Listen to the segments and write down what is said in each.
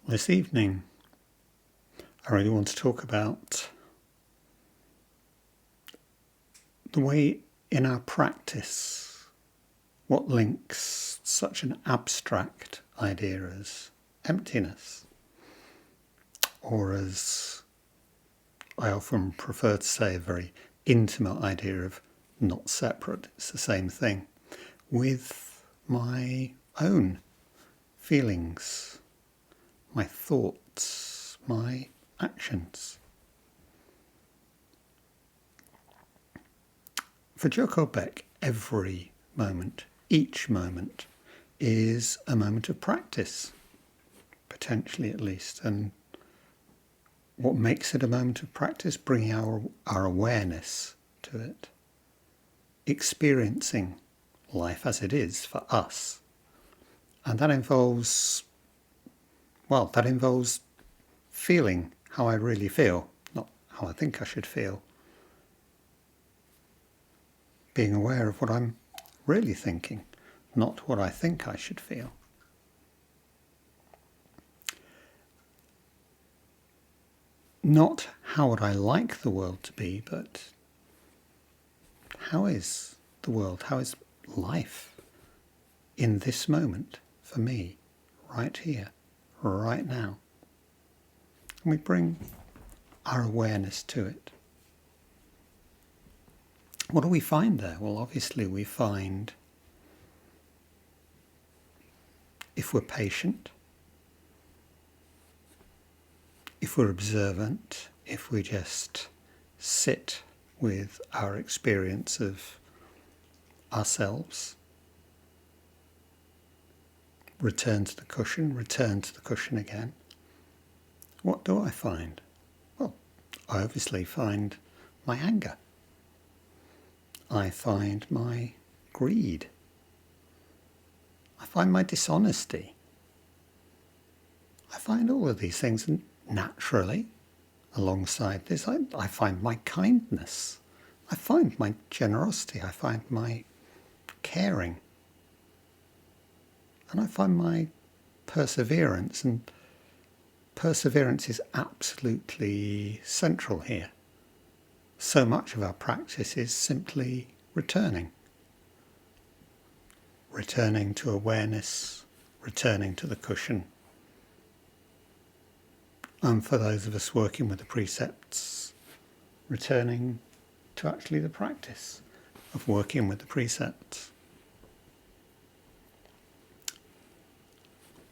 This evening, I really want to talk about the way in our practice, what links such an abstract idea as emptiness, or as I often prefer to say, a very intimate idea of not separate, it's the same thing, with my own feelings, my thoughts, my actions. For Joko Beck, every moment, each moment, is a moment of practice, potentially at least. And what makes it a moment of practice? Bringing our awareness to it, experiencing life as it is for us. And that involves feeling how I really feel, not how I think I should feel. Being aware of what I'm really thinking, not what I think I should feel. Not how would I like the world to be, but how is the world, how is life in this moment for me, right here, right now? And we bring our awareness to it. What do we find there? Well, obviously we find, if we're patient, if we're observant, if we just sit with our experience of ourselves, return to the cushion again, what do I find? Well, I obviously find my anger. I find my greed. I find my dishonesty. I find all of these things, and naturally, alongside this, I find my kindness. I find my generosity. I find my caring. And I find my perseverance. And perseverance is absolutely central here. So much of our practice is simply returning to awareness, returning to the cushion. And for those of us working with the precepts, returning to actually the practice of working with the precepts.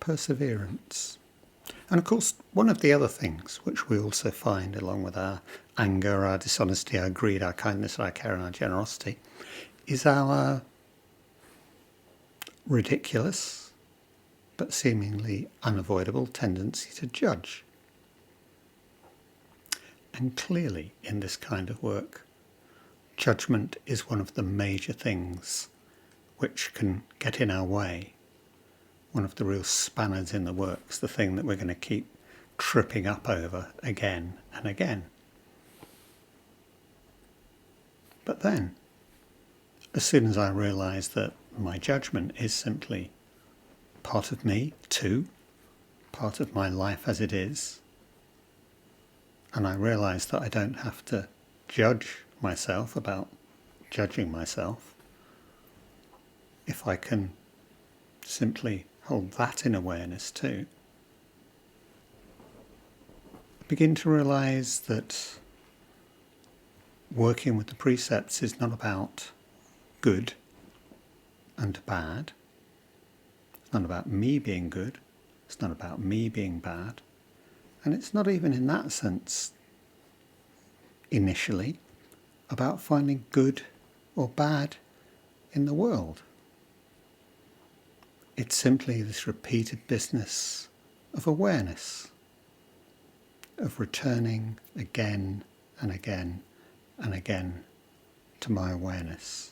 Perseverance. And of course, one of the other things which we also find along with our anger, our dishonesty, our greed, our kindness, our care and our generosity is our ridiculous but seemingly unavoidable tendency to judge. And clearly in this kind of work, judgment is one of the major things which can get in our way. One of the real spanners in the works, the thing that we're going to keep tripping up over again and again. But then, as soon as I realise that my judgment is simply part of me too, part of my life as it is, and I realise that I don't have to judge myself about judging myself, if I can simply hold that in awareness too, begin to realise that working with the precepts is not about good and bad. It's not about me being good. It's not about me being bad. And it's not even in that sense, initially, about finding good or bad in the world. It's simply this repeated business of awareness, of returning again and again and again to my awareness.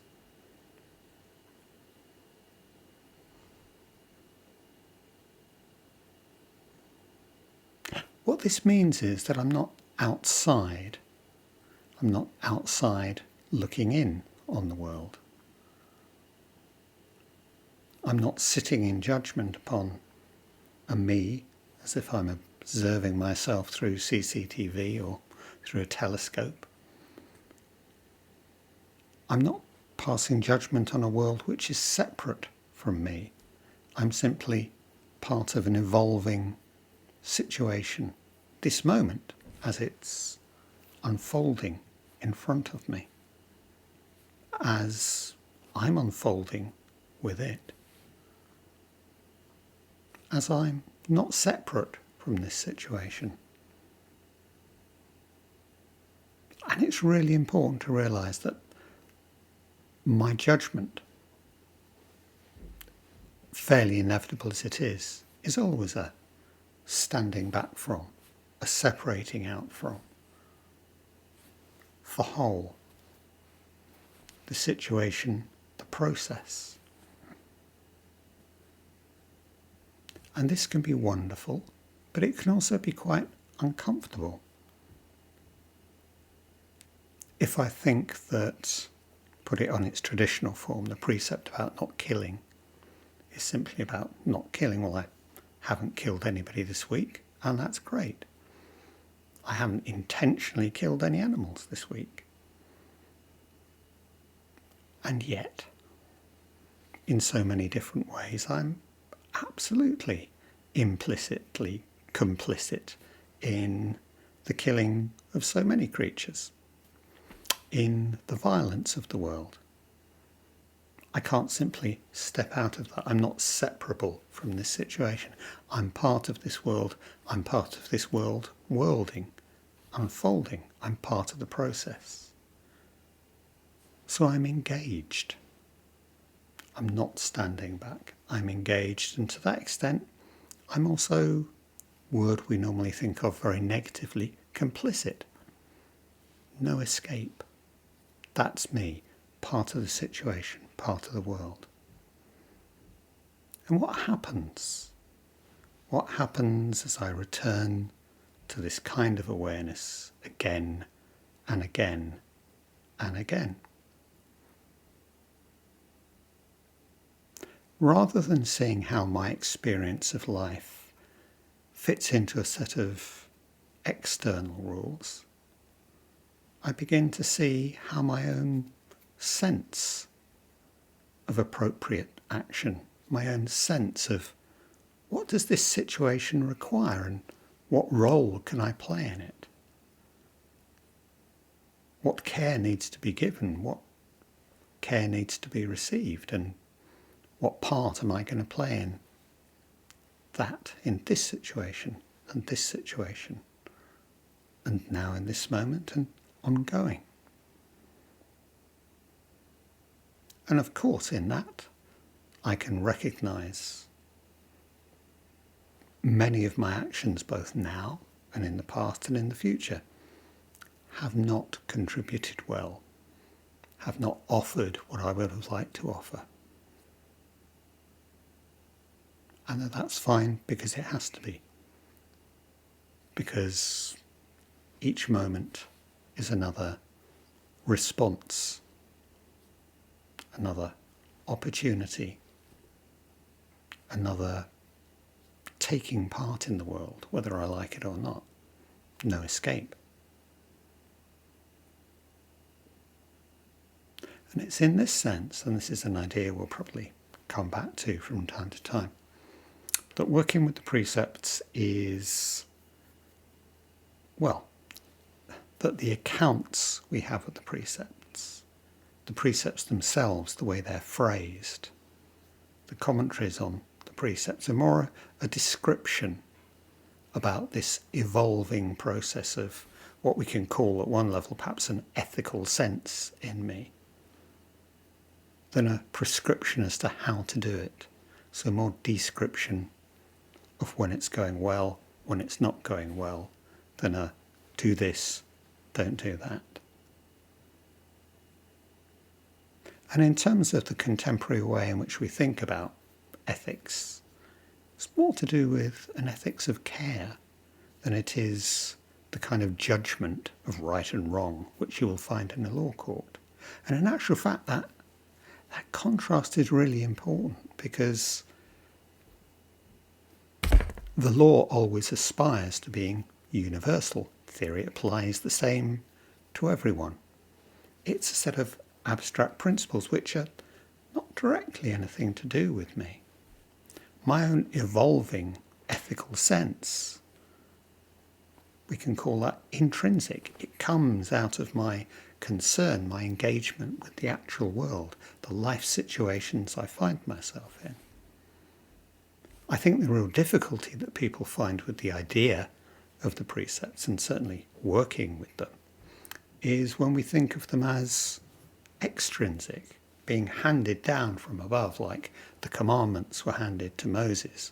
What this means is that I'm not outside looking in on the world. I'm not sitting in judgment upon a me as if I'm observing myself through CCTV or through a telescope. I'm not passing judgment on a world which is separate from me. I'm simply part of an evolving situation, this moment as it's unfolding in front of me, as I'm unfolding with it, as I'm not separate from this situation. And it's really important to realise that my judgment, fairly inevitable as it is always a standing back from, a separating out from the whole, the situation, the process. And this can be wonderful, but it can also be quite uncomfortable. If I think that, put it on its traditional form, the precept about not killing is simply about not killing. Well, I haven't killed anybody this week, and that's great. I haven't intentionally killed any animals this week. And yet, in so many different ways, I'm absolutely implicitly complicit in the killing of so many creatures, in the violence of the world. I can't simply step out of that. I'm not separable from this situation. I'm part of this world. I'm part of this world worlding, unfolding. I'm part of the process. So I'm engaged. I'm not standing back. I'm engaged, and to that extent, I'm also, word we normally think of very negatively, complicit. No escape. That's me, part of the situation, part of the world. And what happens? What happens as I return to this kind of awareness again and again and again? Rather than seeing how my experience of life fits into a set of external rules, I begin to see how my own sense of appropriate action, my own sense of what does this situation require and what role can I play in it? What care needs to be given? What care needs to be received? And what part am I going to play in that, in this situation and this situation, and now in this moment and ongoing? And of course, in that, I can recognise many of my actions, both now and in the past and in the future, have not contributed well, have not offered what I would have liked to offer. And that's fine, because it has to be. Because each moment is another response, another opportunity, another taking part in the world, whether I like it or not. No escape. And it's in this sense, and this is an idea we'll probably come back to from time to time, that working with the precepts is, well, that the accounts we have of the precepts themselves, the way they're phrased, the commentaries on the precepts are more a description about this evolving process of what we can call at one level perhaps an ethical sense in me, than a prescription as to how to do it. So more description of when it's going well, when it's not going well, than a do this, don't do that. And in terms of the contemporary way in which we think about ethics, it's more to do with an ethics of care than it is the kind of judgment of right and wrong which you will find in a law court. And in actual fact, that contrast is really important, because The law always aspires to being universal. Theory applies the same to everyone. It's a set of abstract principles which are not directly anything to do with me. My own evolving ethical sense, we can call that intrinsic. It comes out of my concern, my engagement with the actual world, the life situations I find myself in. I think the real difficulty that people find with the idea of the precepts, and certainly working with them, is when we think of them as extrinsic, being handed down from above, like the commandments were handed to Moses.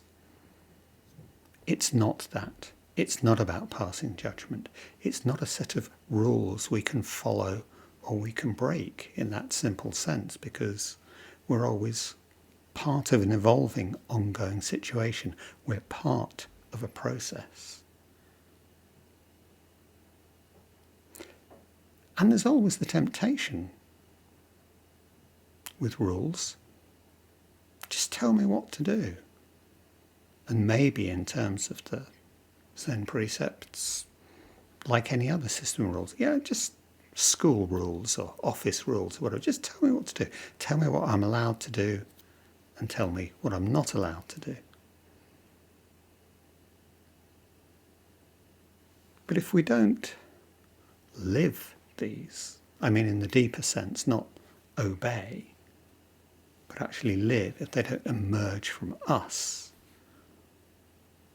It's not that. It's not about passing judgment. It's not a set of rules we can follow or we can break in that simple sense, because we're always part of an evolving, ongoing situation. We're part of a process. And there's always the temptation with rules. Just tell me what to do. And maybe in terms of the Tne Precepts, like any other system of rules, just school rules or office rules or whatever, just tell me what to do. Tell me what I'm allowed to do and tell me what I'm not allowed to do. But if we don't live these, I mean in the deeper sense, not obey, but actually live, if they don't emerge from us,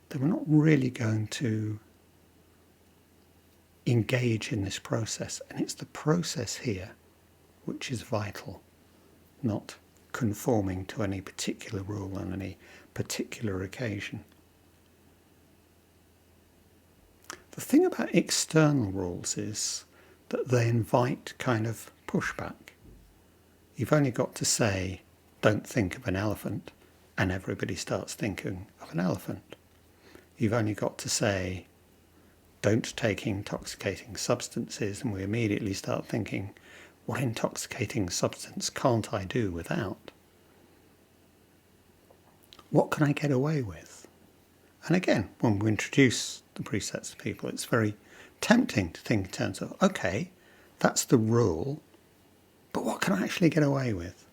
then we're not really going to engage in this process. And it's the process here which is vital, not conforming to any particular rule on any particular occasion. The thing about external rules is that they invite kind of pushback. You've only got to say, don't think of an elephant, and everybody starts thinking of an elephant. You've only got to say, don't take intoxicating substances, and we immediately start thinking, what intoxicating substance can't I do without? What can I get away with? And again, when we introduce the precepts to people, it's very tempting to think in terms of, okay, that's the rule, but what can I actually get away with?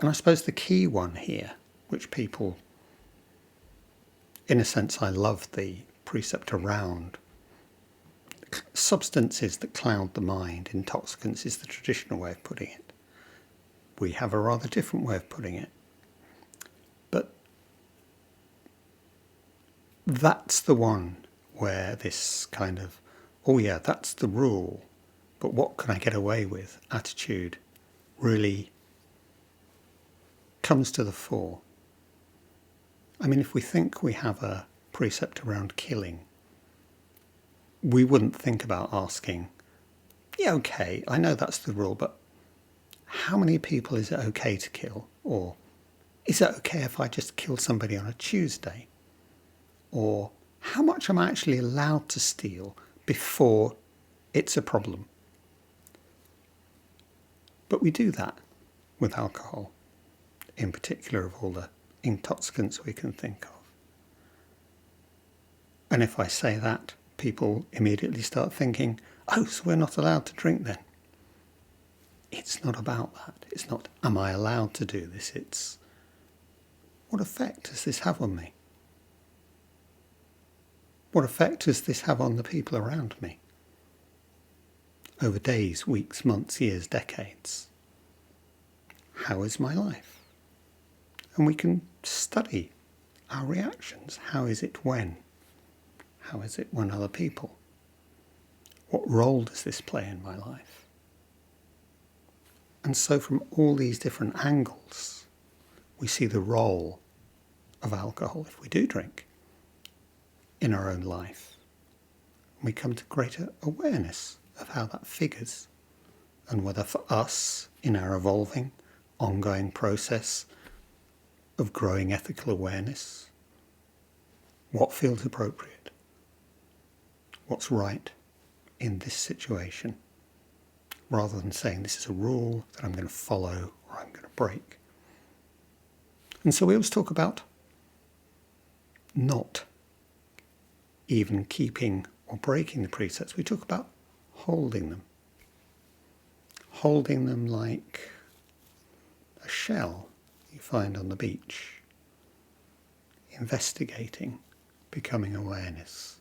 And I suppose the key one here, which people, in a sense, I love the precept around substances that cloud the mind. Intoxicants is the traditional way of putting it. We have a rather different way of putting it. But that's the one where this kind of, oh yeah, that's the rule, but what can I get away with attitude really comes to the fore. I mean, if we think we have a precept around killing, we wouldn't think about asking, yeah, okay, I know that's the rule, but how many people is it okay to kill? Or is it okay if I just kill somebody on a Tuesday? Or how much am I actually allowed to steal before it's a problem? But we do that with alcohol, in particular of all the intoxicants we can think of. And if I say that, people immediately start thinking, oh, so we're not allowed to drink then. It's not about that. It's not, am I allowed to do this? It's, what effect does this have on me? What effect does this have on the people around me? Over days, weeks, months, years, decades. How is my life? And we can study our reactions. How is it when? How is it when other people? What role does this play in my life? And so from all these different angles, we see the role of alcohol, if we do drink, in our own life. We come to greater awareness of how that figures, and whether for us, in our evolving, ongoing process of growing ethical awareness, what feels appropriate, what's right in this situation, rather than saying this is a rule that I'm going to follow or I'm going to break. And so we always talk about not even keeping or breaking the precepts. We talk about holding them. Holding them like a shell you find on the beach. Investigating, becoming awareness.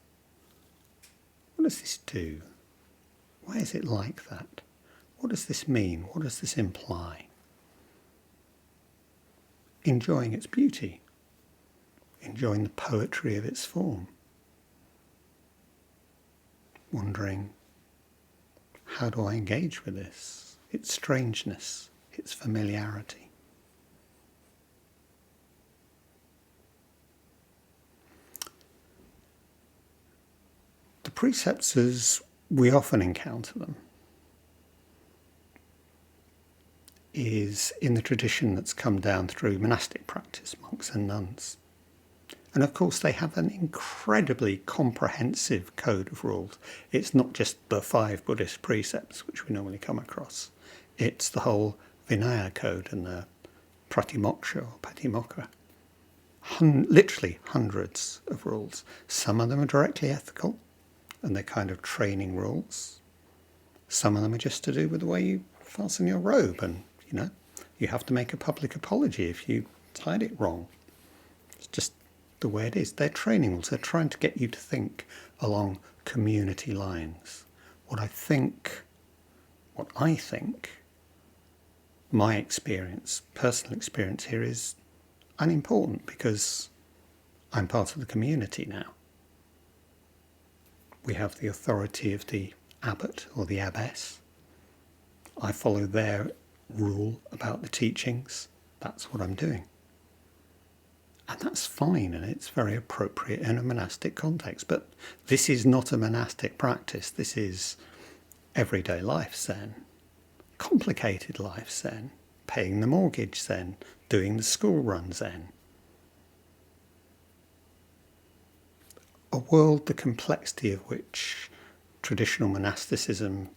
What does this do? Why is it like that? What does this mean? What does this imply? Enjoying its beauty. Enjoying the poetry of its form. Wondering, how do I engage with this? Its strangeness, its familiarity. The precepts, as we often encounter them, is in the tradition that's come down through monastic practice, monks and nuns. And of course they have an incredibly comprehensive code of rules. It's not just the 5 Buddhist precepts which we normally come across. It's the whole Vinaya code and the Pratimoksha or Patimokkha. Literally hundreds of rules. Some of them are directly ethical and they're kind of training rules. Some of them are just to do with the way you fasten your robe, and you have to make a public apology if you tied it wrong. It's just the way it is. They're training rules. They're trying to get you to think along community lines. What I think, my experience, personal experience here is unimportant because I'm part of the community now. We have the authority of the abbot or the abbess. I follow their rule about the teachings. That's what I'm doing. And that's fine, and it's very appropriate in a monastic context. But this is not a monastic practice. This is everyday life Zen, complicated life Zen, paying the mortgage Zen, doing the school run Zen. A world the complexity of which traditional monasticism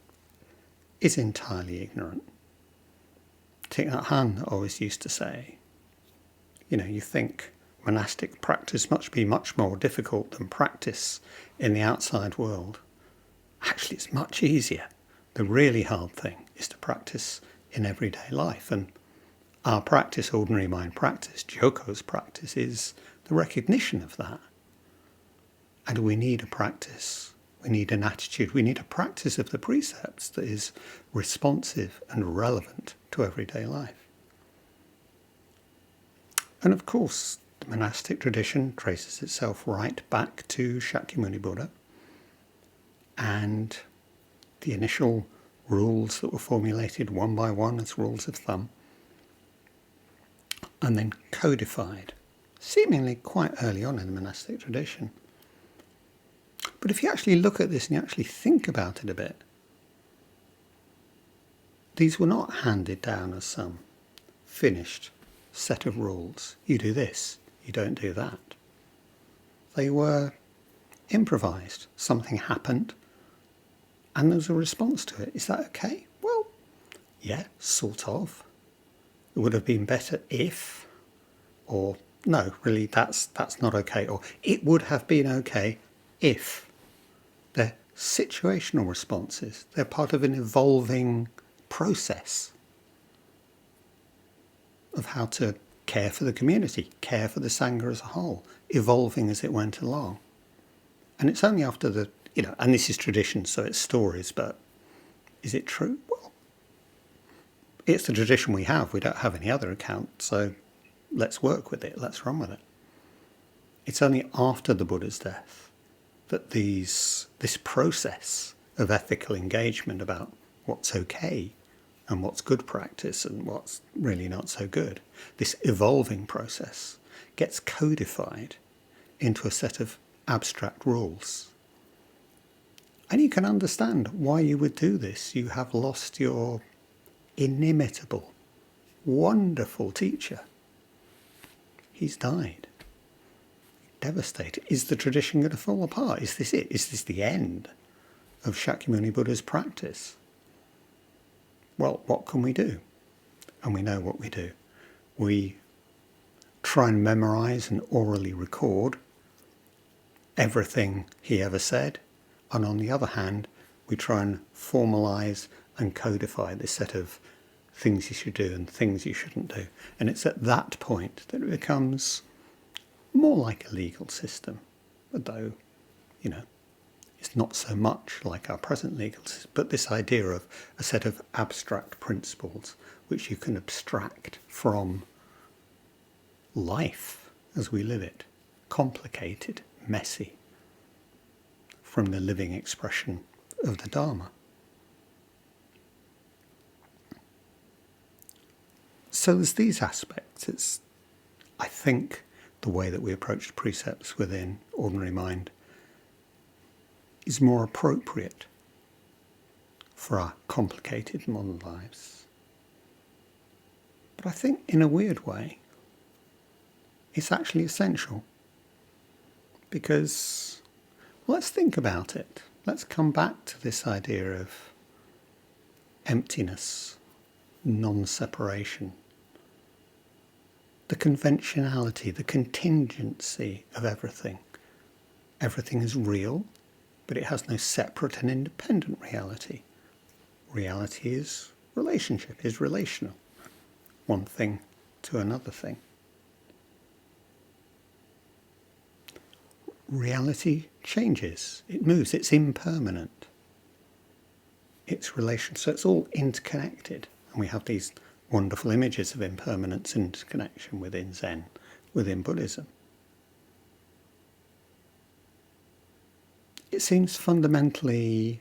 is entirely ignorant. Thich Nhat Hanh always used to say, you think monastic practice must be much more difficult than practice in the outside world. Actually, it's much easier. The really hard thing is to practice in everyday life. And our practice, ordinary mind practice, Joko's practice, is the recognition of that. And we need a practice. We need an attitude. We need a practice of the precepts that is responsive and relevant to everyday life. And of course, the monastic tradition traces itself right back to Shakyamuni Buddha and the initial rules that were formulated one by one as rules of thumb and then codified, seemingly quite early on in the monastic tradition. But if you actually look at this and you actually think about it a bit, these were not handed down as some finished set of rules. You do this, you don't do that. They were improvised. Something happened and there was a response to it. Is that okay? Well, yeah, sort of. It would have been better if, or no, really that's not okay, or it would have been okay if. They're situational responses. They're part of an evolving process of how to care for the community, care for the Sangha as a whole, evolving as it went along. And it's only after and this is tradition, so it's stories, but is it true? Well, it's the tradition we have. We don't have any other account, so let's work with it. Let's run with it. It's only after the Buddha's death that this process of ethical engagement about what's okay and what's good practice and what's really not so good, this evolving process gets codified into a set of abstract rules. And you can understand why you would do this. You have lost your inimitable, wonderful teacher. He's died. Devastated. Is the tradition going to fall apart? Is this it? Is this the end of Shakyamuni Buddha's practice? Well, what can we do? And we know what we do. We try and memorize and orally record everything he ever said, and on the other hand, we try and formalise and codify this set of things you should do and things you shouldn't do. And it's at that point that it becomes more like a legal system, although, it's not so much like our present legal system, but this idea of a set of abstract principles which you can abstract from life as we live it, complicated, messy, from the living expression of the Dharma. So there's these aspects. It's, I think, the way that we approach the precepts within ordinary mind is more appropriate for our complicated modern lives. But I think, in a weird way, it's actually essential. Because, let's think about it. Let's come back to this idea of emptiness, non-separation, the conventionality, the contingency of everything. Everything is real, but it has no separate and independent reality. Reality is relationship, is relational. One thing to another thing. Reality changes, it moves, it's impermanent. It's relation, so it's all interconnected. And we have these wonderful images of impermanence and interconnection within Zen, within Buddhism. It seems fundamentally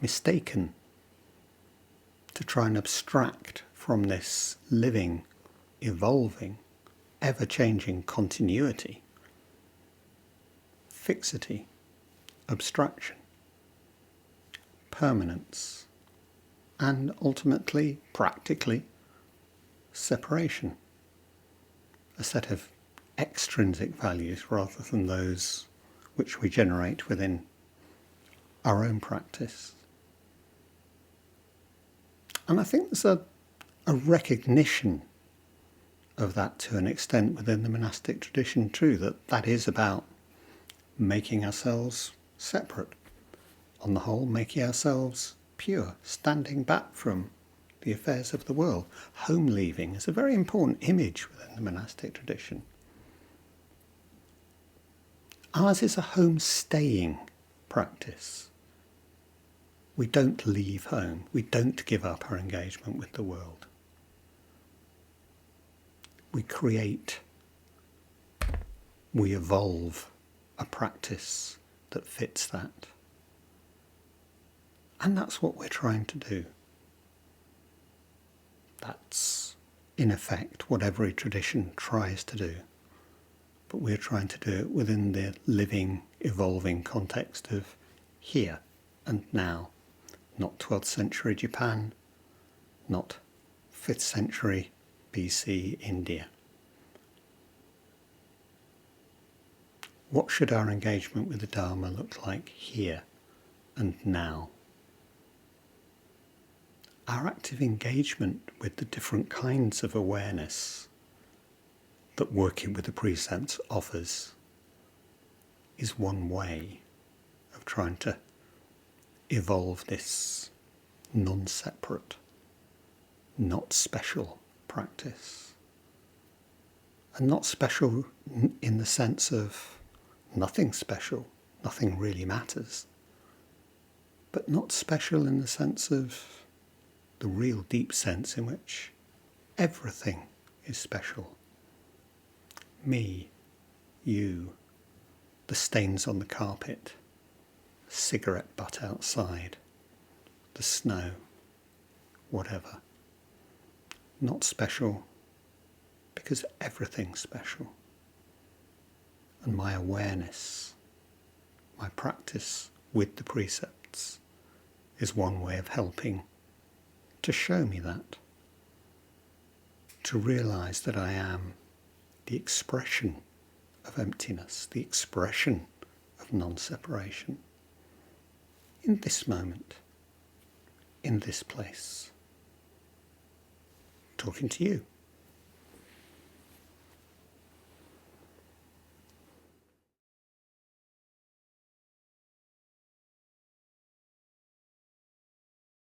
mistaken to try and abstract from this living, evolving, ever-changing continuity, fixity, abstraction, permanence, and ultimately, practically, separation. A set of extrinsic values rather than those which we generate within our own practice. And I think there's a recognition of that to an extent within the monastic tradition too, that is about making ourselves separate, on the whole, making ourselves pure, standing back from the affairs of the world. Home leaving is a very important image within the monastic tradition. Ours is a home-staying practice. We don't leave home. We don't give up our engagement with the world. We create, we evolve a practice that fits that. And that's what we're trying to do. That's, in effect, what every tradition tries to do. But we're trying to do it within the living, evolving context of here and now. Not 12th century Japan, not 5th century BC India. What should our engagement with the Dharma look like here and now? Our active engagement with the different kinds of awareness that working with the precepts offers is one way of trying to evolve this non-separate, not special practice. And not special in the sense of nothing special, nothing really matters, but not special in the sense of the real deep sense in which everything is special. Me, you, the stains on the carpet, cigarette butt outside, the snow, whatever. Not special because everything's special. And my awareness, my practice with the precepts is one way of helping to show me that, to realise that I am the expression of emptiness, the expression of non-separation, in this moment, in this place, talking to you.